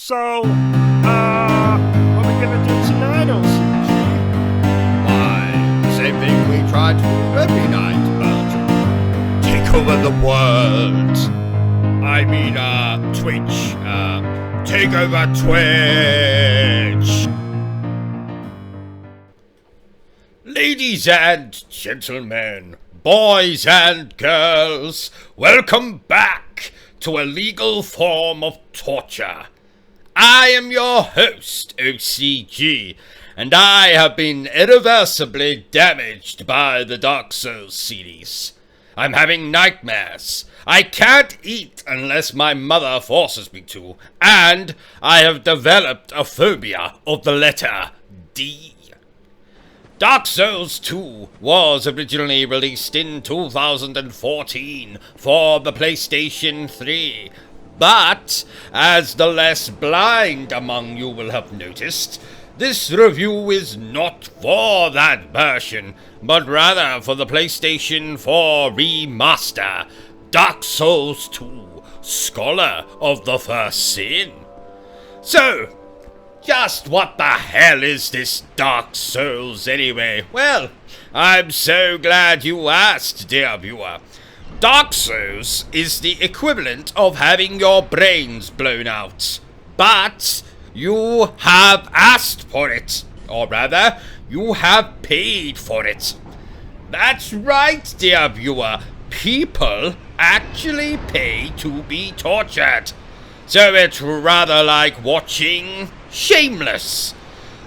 So, what are we gonna do tonight, O.C.G? Why, same thing we try to do every night, Belgium. Take over the world. I mean, Twitch. Take over Twitch. Ladies and gentlemen, boys and girls, welcome back to a legal form of torture. I am your host, O.C.G, and I have been irreversibly damaged by the Dark Souls series. I'm having nightmares. I can't eat unless my mother forces me to, and I have developed a phobia of the letter D. Dark Souls 2 was originally released in 2014 for the PlayStation 3, but as the less blind among you will have noticed, this review is not for that version, but rather for the PlayStation 4 remaster, Dark Souls 2, Scholar of the First Sin. So, just what the hell is this Dark Souls anyway? Well, I'm so glad you asked, dear viewer. Dark Souls is the equivalent of having your brains blown out. But you have asked for it. Or rather, you have paid for it. That's right, dear viewer. People actually pay to be tortured. So it's rather like watching Shameless,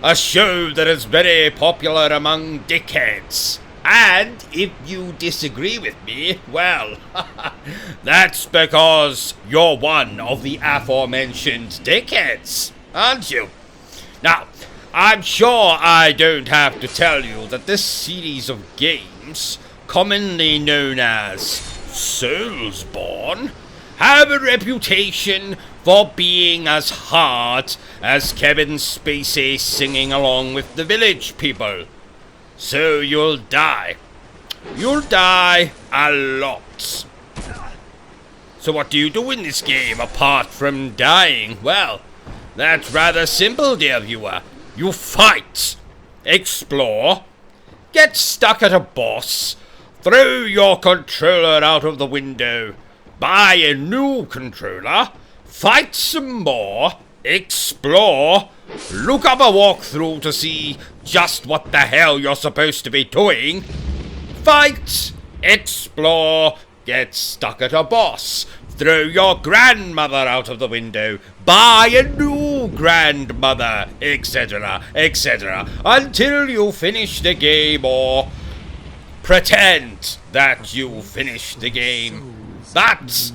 a show that is very popular among dickheads. And if you disagree with me, well, that's because you're one of the aforementioned dickheads, aren't you? Now, I'm sure I don't have to tell you that this series of games, commonly known as Soulsborne, have a reputation for being as hard as Kevin Spacey singing along with the Village People. So you'll die. You'll die a lot. So what do you do in this game apart from dying? Well, that's rather simple, dear viewer. You fight, explore, get stuck at a boss, throw your controller out of the window, buy a new controller, fight some more, explore, look up a walkthrough to see just what the hell you're supposed to be doing, fight, explore, get stuck at a boss, throw your grandmother out of the window, buy a new grandmother, etc., etc., until you finish the game or pretend that you finished the game. But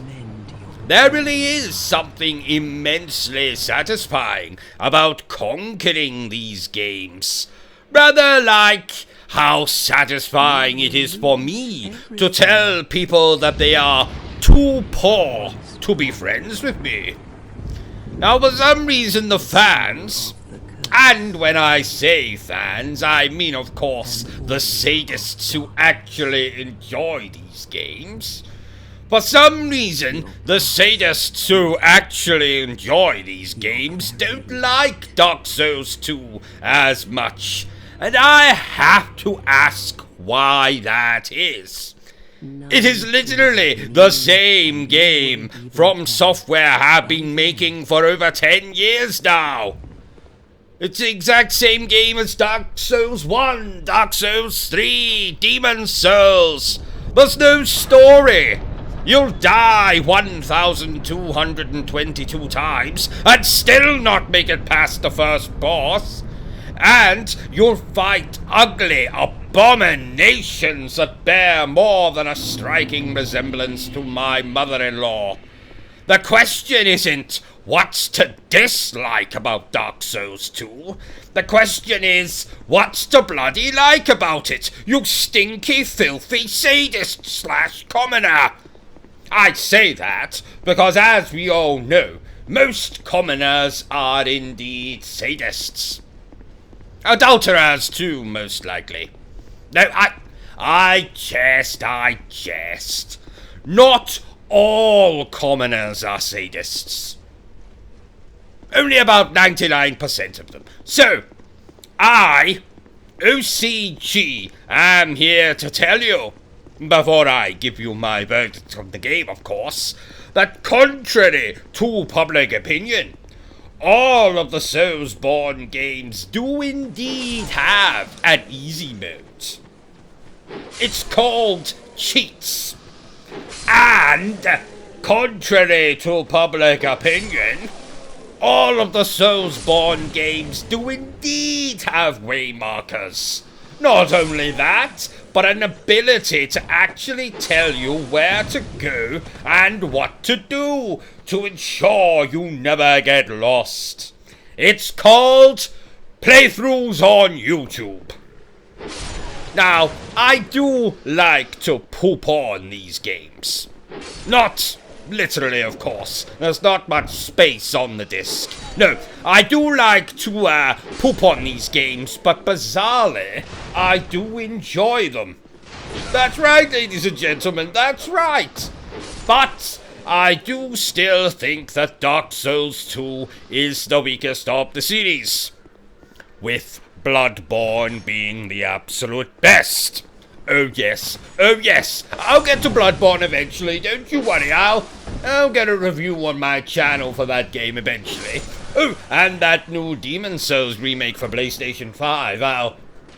there really is something immensely satisfying about conquering these games. Rather like how satisfying it is for me to tell people that they are too poor to be friends with me. Now, for some reason, the fans, and when I say fans, I mean, of course, the sadists who actually enjoy these games. For some reason, the sadists who actually enjoy these games don't like Dark Souls 2 as much, and I have to ask why that is. It is literally the same game From Software have been making for over 10 years now. It's the exact same game as Dark Souls 1, Dark Souls 3, Demon's Souls. There's no story. You'll die 1,222 times and still not make it past the first boss. And you'll fight ugly abominations that bear more than a striking resemblance to my mother-in-law. The question isn't what's to dislike about Dark Souls 2. The question is, what's to bloody like about it, you stinky, filthy sadist/commoner? I say that because, as we all know, most commoners are indeed sadists. Adulterers too, most likely. No, I jest. Not all commoners are sadists. Only about 99% of them. So, I, O.C.G, am here to tell you, before I give you my verdict on the game, of course, that contrary to public opinion, all of the Soulsborne games do indeed have an easy mode. It's called cheats. And, contrary to public opinion, all of the Soulsborne games do indeed have waymarkers. Not only that, but an ability to actually tell you where to go and what to do to ensure you never get lost. It's called playthroughs on YouTube. Now, I do like to poop on these games. Not literally, of course. There's not much space on the disc. No, I do like to poop on these games, but bizarrely, I do enjoy them. That's right, ladies and gentlemen, that's right. But I do still think that Dark Souls 2 is the weakest of the series, with Bloodborne being the absolute best. Oh yes, I'll get to Bloodborne eventually, don't you worry, I'll get a review on my channel for that game eventually. Oh, and that new Demon Souls remake for PlayStation 5,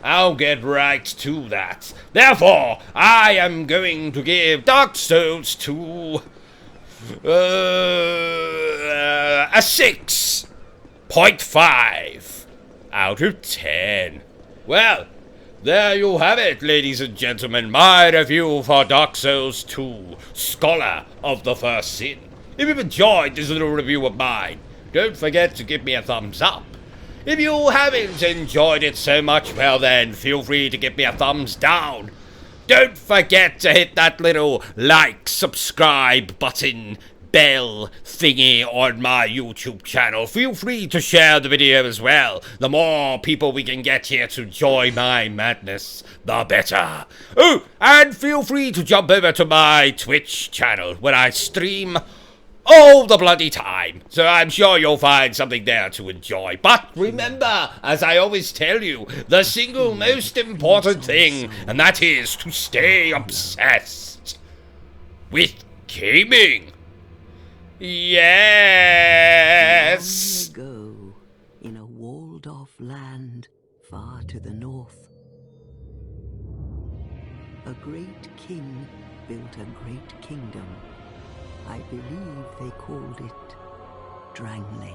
I'll get right to that. Therefore, I am going to give Dark Souls 2 a 6.5 out of 10. Well, there you have it, ladies and gentlemen, my review for Dark Souls 2, Scholar of the First Sin. If you've enjoyed this little review of mine, don't forget to give me a thumbs up. If you haven't enjoyed it so much, well then, feel free to give me a thumbs down. Don't forget to hit that little like, subscribe button, bell thingy on my YouTube channel. Feel free to share the video as well. The more people we can get here to join my madness, the better. Oh, and feel free to jump over to my Twitch channel where I stream all the bloody time. So I'm sure you'll find something there to enjoy. But remember, as I always tell you, the single most important thing, and that is to stay obsessed with gaming. Yes. Long ago, in a walled-off land far to the north, a great king built a great kingdom. I believe they called it Drang Lake.